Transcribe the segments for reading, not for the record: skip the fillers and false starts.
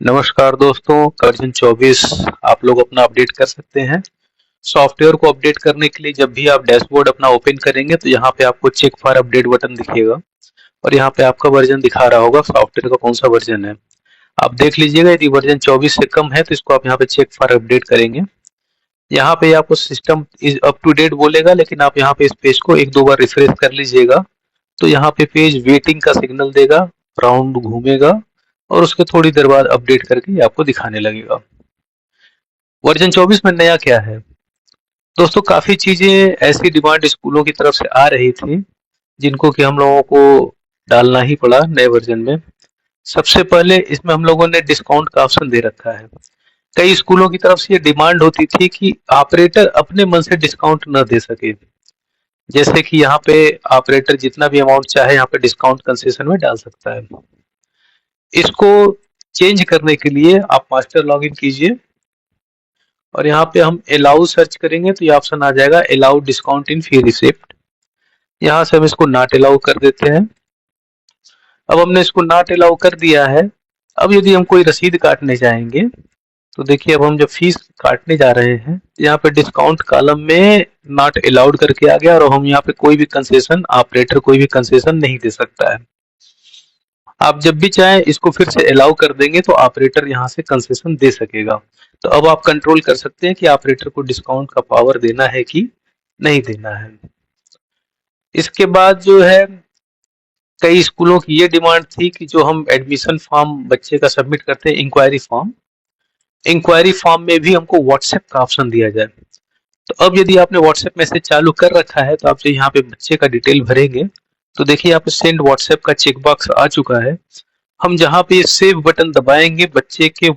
नमस्कार दोस्तों, वर्जन 24 आप लोग अपना अपडेट कर सकते हैं। सॉफ्टवेयर को अपडेट करने के लिए जब भी आप डैशबोर्ड अपना ओपन करेंगे तो यहाँ पे आपको चेक फॉर अपडेट बटन दिखेगा और यहाँ पे आपका वर्जन दिखा रहा होगा सॉफ्टवेयर का कौन सा वर्जन है। आप देख लीजिएगा, यदि वर्जन 24 से कम है तो इसको आप यहाँ पे चेक फॉर अपडेट करेंगे। यहाँ पे आपको system is up to date बोलेगा, लेकिन आप यहाँ पे इस पेज को एक दो बार रिफ्रेश कर लीजिएगा तो यहाँ पे पेज वेटिंग का सिग्नल देगा, राउंड घूमेगा और उसके थोड़ी देर बाद अपडेट करके ये आपको दिखाने लगेगा। वर्जन 24 में नया क्या है दोस्तों, काफी चीजें ऐसी डिमांड स्कूलों की तरफ से आ रही थी जिनको कि हम लोगों को डालना ही पड़ा नए वर्जन में। सबसे पहले इसमें हम लोगों ने डिस्काउंट का ऑप्शन दे रखा है। कई स्कूलों की तरफ से ये डिमांड होती थी कि ऑपरेटर अपने मन से डिस्काउंट न दे सके, जैसे कि यहाँ पे ऑपरेटर जितना भी अमाउंट चाहे यहाँ पे डिस्काउंट कंसेशन में डाल सकता है। इसको चेंज करने के लिए आप मास्टर लॉगिन कीजिए और यहाँ पे हम अलाउ सर्च करेंगे तो ये ऑप्शन आ जाएगा allow discount in fee receipt. यहाँ से हम इसको नॉट अलाउ कर देते हैं। अब हमने इसको नॉट अलाउ कर दिया है। अब यदि हम कोई रसीद काटने जाएंगे तो देखिए, अब हम जब फीस काटने जा रहे हैं यहाँ पे डिस्काउंट कॉलम में नॉट अलाउड करके आ गया और हम यहाँ पे कोई भी कंसेशन, ऑपरेटर कोई भी कंसेशन नहीं दे सकता है। आप जब भी चाहें इसको फिर से अलाउ कर देंगे तो ऑपरेटर यहाँ से कंसेशन दे सकेगा। तो अब आप कंट्रोल कर सकते हैं कि ऑपरेटर को डिस्काउंट का पावर देना है कि नहीं देना है। इसके बाद जो है, कई स्कूलों की ये डिमांड थी कि जो हम एडमिशन फॉर्म बच्चे का सबमिट करते हैं, इंक्वायरी फॉर्म में भी हमको व्हाट्सएप का ऑप्शन दिया जाए। तो अब यदि आपने व्हाट्सएप मैसेज चालू कर रखा है तो आप जो यहाँ पे बच्चे का डिटेल भरेंगे तो देखिए यहाँ पे सेंड व्हाट्सएप का चेक बॉक्स आ चुका है। हम जहाँ पे सेव बटन दबाएंगे बच्चे के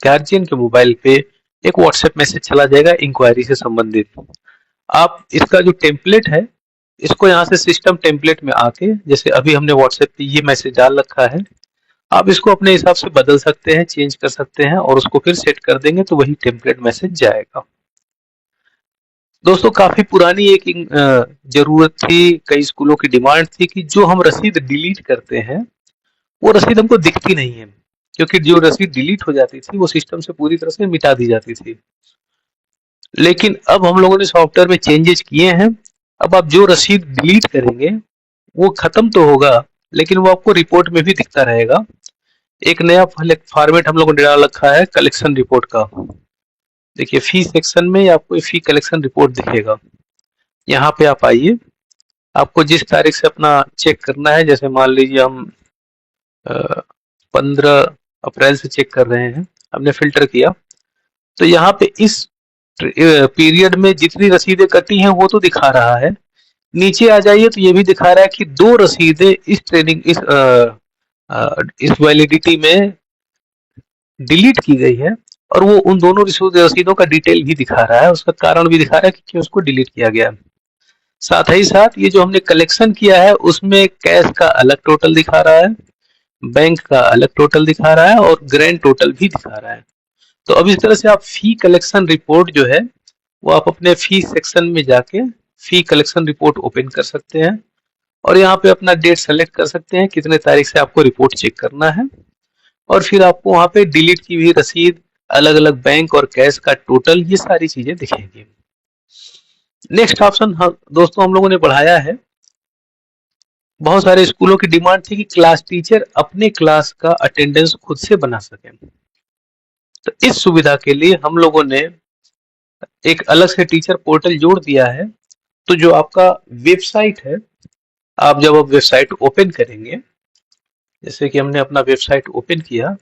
गार्जियन के मोबाइल पे एक व्हाट्सएप मैसेज चला जाएगा इंक्वायरी से संबंधित। आप इसका जो टेम्पलेट है इसको यहाँ से सिस्टम टेम्पलेट में आके, जैसे अभी हमने व्हाट्सएप पे ये मैसेज डाल रखा है, आप इसको अपने हिसाब से बदल सकते हैं, चेंज कर सकते हैं और उसको फिर सेट कर देंगे तो वही टेम्पलेट मैसेज जाएगा। दोस्तों, काफी पुरानी एक जरूरत थी, कई स्कूलों की डिमांड थी कि जो हम रसीद डिलीट करते हैं वो रसीद हमको दिखती नहीं है, क्योंकि जो रसीद डिलीट हो जाती थी वो सिस्टम से पूरी तरह से मिटा दी जाती थी। लेकिन अब हम लोगों ने सॉफ्टवेयर में चेंजेस किए हैं। अब आप जो रसीद डिलीट करेंगे वो खत्म तो होगा लेकिन वो आपको रिपोर्ट में भी दिखता रहेगा। एक नया फॉर्मेट हम लोगों ने डाल रखा है कलेक्शन रिपोर्ट का। देखिए, फी सेक्शन में आपको फी कलेक्शन रिपोर्ट दिखेगा। यहाँ पे आप आइए, आपको जिस तारीख से अपना चेक करना है, जैसे मान लीजिए हम 15 अप्रैल से चेक कर रहे हैं, हमने फिल्टर किया तो यहाँ पे इस पीरियड में जितनी रसीदें कटी हैं वो तो दिखा रहा है। नीचे आ जाइए तो ये भी दिखा रहा है कि दो रसीदें इस वैलिडिटी में डिलीट की गई है और वो उन दोनों रसीदों का डिटेल भी दिखा रहा है, उसका कारण भी दिखा रहा है कि क्यों उसको डिलीट किया गया। साथ ही साथ ये जो हमने कलेक्शन किया है उसमें कैश का अलग टोटल दिखा रहा है, बैंक का अलग टोटल दिखा रहा है और ग्रैंड टोटल भी दिखा रहा है। तो अब इस तरह से आप फी कलेक्शन रिपोर्ट जो है वो आप अपने फी सेक्शन में जाके फी कलेक्शन रिपोर्ट ओपन कर सकते हैं और यहाँ पे अपना डेट सेलेक्ट कर सकते हैं, कितने तारीख से आपको रिपोर्ट चेक करना है और फिर आपको वहां पे डिलीट की हुई रसीद, अलग अलग बैंक और कैश का टोटल, ये सारी चीजें दिखेंगी। नेक्स्ट ऑप्शन दोस्तों हम लोगों ने बढ़ाया है। बहुत सारे स्कूलों की डिमांड थी कि क्लास टीचर अपने क्लास का अटेंडेंस खुद से बना सके। तो इस सुविधा के लिए हम लोगों ने एक अलग से टीचर पोर्टल जोड़ दिया है। तो जो आपका वेबसाइट है, आप जब आप वेबसाइट ओपन करेंगे, जैसे कि हमने अपना वेबसाइट ओपन किया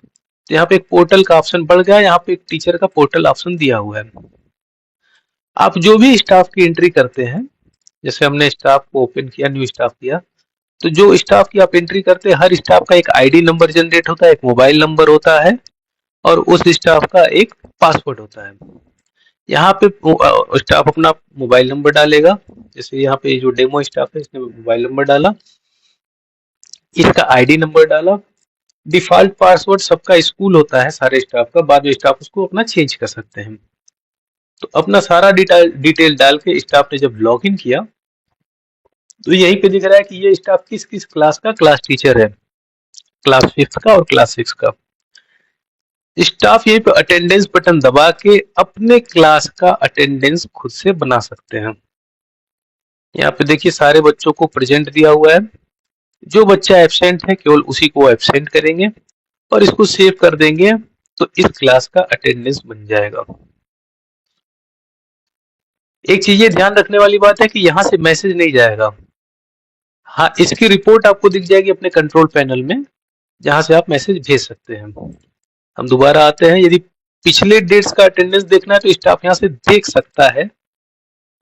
तो यहाँ पे एक पोर्टल का ऑप्शन बढ़ गया, यहाँ पे एक टीचर का पोर्टल ऑप्शन दिया हुआ है। आप जो भी स्टाफ की एंट्री करते हैं, जैसे हमने स्टाफ को ओपन किया, न्यू स्टाफ किया, तो जो स्टाफ की आप एंट्री करते हैं हर स्टाफ का एक आईडी नंबर जनरेट होता है, एक मोबाइल नंबर होता है और उस स्टाफ का एक पासवर्ड होता है। यहाँ पे स्टाफ अपना मोबाइल नंबर डालेगा, जैसे यहाँ पे जो डेमो स्टाफ है इसने मोबाइल नंबर डाला, इसका आईडी नंबर डाला। डिफॉल्ट पासवर्ड सबका स्कूल होता है सारे स्टाफ का, बाद में स्टाफ उसको अपना चेंज कर सकते हैं। तो अपना सारा डिटेल डाल के स्टाफ ने जब लॉग इन किया तो यहीं पे दिख रहा है कि ये स्टाफ किस किस क्लास का क्लास टीचर है, क्लास 5th का और क्लास 6 का। स्टाफ यहीं पे अटेंडेंस बटन दबा के अपने क्लास का अटेंडेंस खुद से बना सकते हैं। यहाँ पे देखिए सारे बच्चों को प्रेजेंट दिया हुआ है, जो बच्चा एब्सेंट है केवल उसी को एब्सेंट करेंगे और इसको सेव कर देंगे तो इस क्लास का अटेंडेंस बन जाएगा। एक चीज ये ध्यान रखने वाली बात है कि यहाँ से मैसेज नहीं जाएगा। हाँ, इसकी रिपोर्ट आपको दिख जाएगी अपने कंट्रोल पैनल में, जहां से आप मैसेज भेज सकते हैं। हम दोबारा आते हैं, यदि पिछले डेट्स का अटेंडेंस देखना है तो स्टाफ यहाँ से देख सकता है।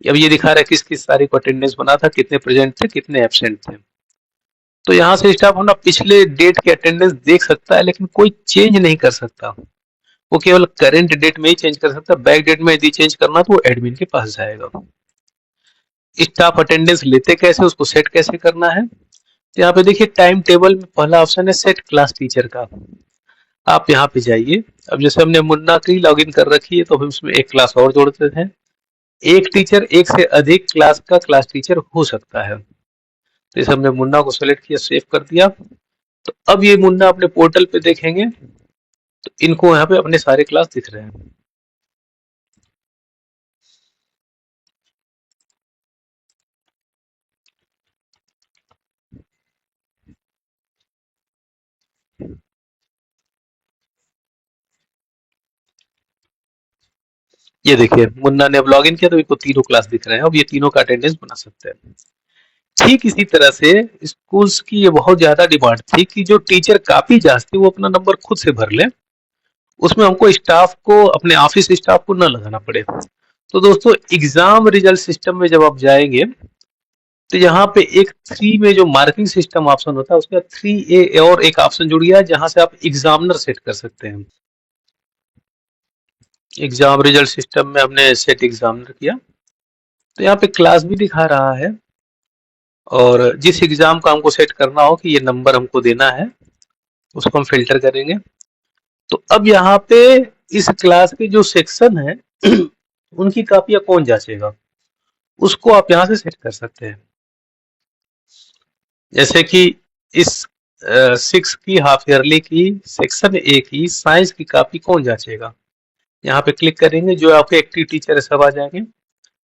अब ये दिखा रहा है किस किस तारीख को अटेंडेंस बना था, कितने प्रेजेंट थे, कितने एब्सेंट थे। तो यहाँ से स्टाफ अपना पिछले डेट के अटेंडेंस देख सकता है, लेकिन कोई चेंज नहीं कर सकता। वो केवल करंट डेट में ही चेंज कर सकता है। बैक डेट में यदि चेंज करना तो वो एडमिन के पास जाएगा। स्टाफ अटेंडेंस लेते कैसे, उसको सेट कैसे करना है, तो यहाँ पे देखिए टाइम टेबल में पहला ऑप्शन है सेट क्लास टीचर का। आप यहाँ पे जाइए। अब जैसे हमने मुन्ना की लॉगिन कर रखी है तो हम इसमें एक क्लास और जोड़ते हैं। एक टीचर एक से अधिक क्लास का क्लास टीचर हो सकता है। तो इसे हमने मुन्ना को सेलेक्ट किया, सेव कर दिया। तो अब ये मुन्ना अपने पोर्टल पे देखेंगे तो इनको यहाँ पे अपने सारे क्लास दिख रहे हैं। ये देखिए मुन्ना ने अब लॉगिन किया तो इनको तीनों क्लास दिख रहे हैं। अब ये तीनों का अटेंडेंस बना सकते हैं। ठीक इसी तरह से स्कूल्स की ये बहुत ज्यादा डिमांड थी कि जो टीचर कॉपी जांचते वो अपना नंबर खुद से भर ले, उसमें हमको स्टाफ को, अपने ऑफिस स्टाफ को न लगाना पड़े। तो दोस्तों एग्जाम रिजल्ट सिस्टम में जब आप जाएंगे तो यहाँ पे एक 3 में जो मार्किंग सिस्टम ऑप्शन होता है उसके बाद 3A और एक ऑप्शन जुड़ गया है जहां से आप एग्जामिनर सेट कर सकते हैं। एग्जाम रिजल्ट सिस्टम में हमने सेट एग्जामिनर किया तो यहाँ पे क्लास भी दिखा रहा है और जिस एग्जाम का हमको सेट करना हो कि ये नंबर हमको देना है उसको हम फिल्टर करेंगे। तो अब यहाँ पे इस क्लास के जो सेक्शन है उनकी कॉपियां कौन जांचेगा, उसको आप यहाँ से सेट कर सकते हैं। जैसे कि इस 6 की हाफ ईयरली की सेक्शन ए की साइंस की कॉपी कौन जांचेगा, यहाँ पे क्लिक करेंगे, जो आपके एक्टिव टीचर है सब आ जाएंगे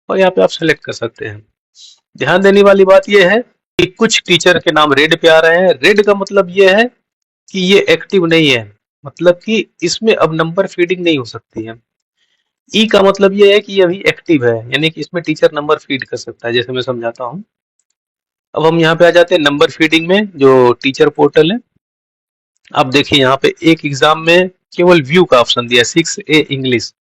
और यहाँ पे आप सेलेक्ट कर सकते हैं। ध्यान देने वाली बात यह है कि कुछ टीचर के नाम रेड पे आ रहे हैं। रेड का मतलब यह है कि ये एक्टिव नहीं है, मतलब कि इसमें अब नंबर फीडिंग नहीं हो सकती है। ई का मतलब यह है कि ये अभी एक्टिव है, यानी कि इसमें टीचर नंबर फीड कर सकता है। जैसे मैं समझाता हूँ। अब हम यहाँ पे आ जाते हैं नंबर फीडिंग में, जो टीचर पोर्टल है। अब देखिए यहाँ पे एक एग्जाम में केवल व्यू का ऑप्शन दिया है, 6A इंग्लिश।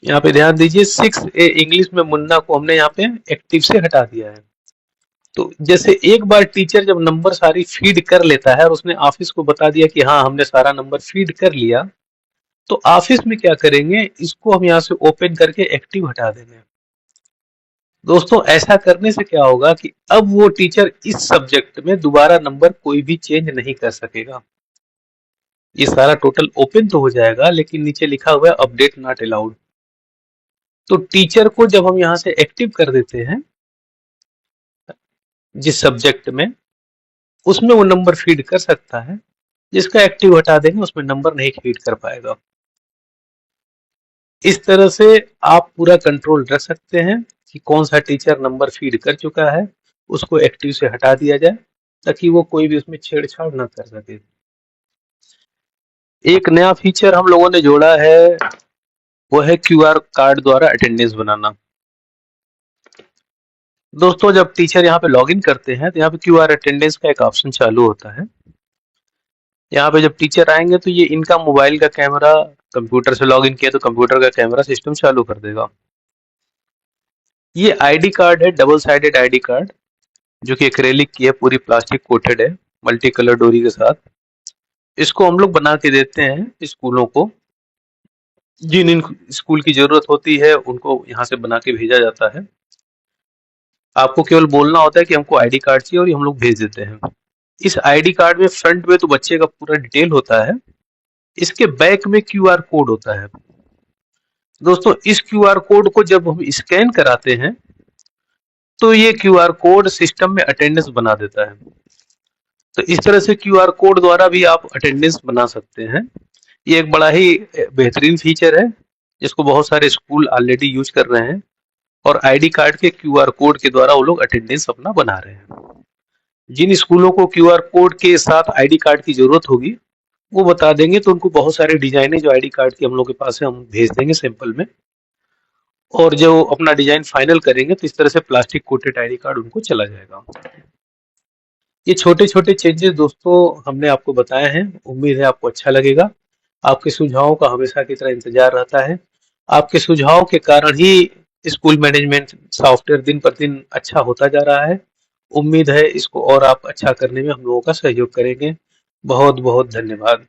यहाँ पे ध्यान दीजिए 6A इंग्लिश में मुन्ना को हमने यहाँ पे एक्टिव से हटा दिया है। तो जैसे एक बार टीचर जब नंबर सारी फीड कर लेता है और उसने ऑफिस को बता दिया कि हाँ हमने सारा नंबर फीड कर लिया, तो ऑफिस में क्या करेंगे, इसको हम यहाँ से ओपन करके एक्टिव हटा देंगे। दोस्तों ऐसा करने से क्या होगा कि अब वो टीचर इस सब्जेक्ट में दोबारा नंबर कोई भी चेंज नहीं कर सकेगा। ये सारा टोटल ओपन तो हो जाएगा लेकिन नीचे लिखा हुआ है अपडेट नॉट अलाउड। तो टीचर को जब हम यहाँ से एक्टिव कर देते हैं जिस सब्जेक्ट में, उसमें वो नंबर फीड कर सकता है। जिसका एक्टिव हटा देंगे उसमें नंबर नहीं फीड कर पाएगा। इस तरह से आप पूरा कंट्रोल रख सकते हैं कि कौन सा टीचर नंबर फीड कर चुका है, उसको एक्टिव से हटा दिया जाए ताकि वो कोई भी उसमें छेड़छाड़ ना कर सके। एक नया फीचर हम लोगों ने जोड़ा है, वो है क्यूआर कार्ड द्वारा अटेंडेंस बनाना। दोस्तों जब टीचर यहाँ पे लॉगिन करते हैं तो यहाँ पे क्यूआर अटेंडेंस का एक ऑप्शन चालू होता है। यहाँ पे जब टीचर आएंगे तो ये इनका मोबाइल का कैमरा, कंप्यूटर से लॉगिन किया तो कंप्यूटर का कैमरा सिस्टम चालू कर देगा। ये आईडी कार्ड है, डबल साइडेड आईडी कार्ड, जो कि एक्रेलिक की है, पूरी प्लास्टिक कोटेड है मल्टी कलर डोरी के साथ। इसको हम लोग बना के देते हैं स्कूलों को, जिन स्कूल की जरूरत होती है उनको यहाँ से बना के भेजा जाता है। आपको केवल बोलना होता है कि हमको आईडी कार्ड चाहिए और ये हम लोग भेज देते हैं। इस आईडी कार्ड में फ्रंट में तो बच्चे का पूरा डिटेल होता है, इसके बैक में क्यूआर कोड होता है। दोस्तों इस क्यूआर कोड को जब हम स्कैन कराते हैं तो ये क्यूआर कोड सिस्टम में अटेंडेंस बना देता है। तो इस तरह से क्यूआर कोड द्वारा भी आप अटेंडेंस बना सकते हैं। ये एक बड़ा ही बेहतरीन फीचर है जिसको बहुत सारे स्कूल ऑलरेडी यूज कर रहे हैं और आईडी कार्ड के क्यूआर कोड के द्वारा वो लोग अटेंडेंस अपना बना रहे हैं। जिन स्कूलों को क्यूआर कोड के साथ आईडी कार्ड की जरूरत होगी वो बता देंगे तो उनको बहुत सारे डिजाइन है जो आईडी कार्ड के हम लोग के पास है, हम भेज देंगे सैंपल में। और जो अपना डिजाइन फाइनल करेंगे तो इस तरह से प्लास्टिक कोटेड आईडी कार्ड उनको चला जाएगा। ये छोटे छोटे चेंजेस दोस्तों हमने आपको बताए हैं, उम्मीद है आपको अच्छा लगेगा। आपके सुझावों का हमेशा की तरह इंतजार रहता है। आपके सुझाव के कारण ही स्कूल मैनेजमेंट सॉफ्टवेयर दिन पर दिन अच्छा होता जा रहा है। उम्मीद है इसको और आप अच्छा करने में हम लोगों का सहयोग करेंगे। बहुत बहुत धन्यवाद।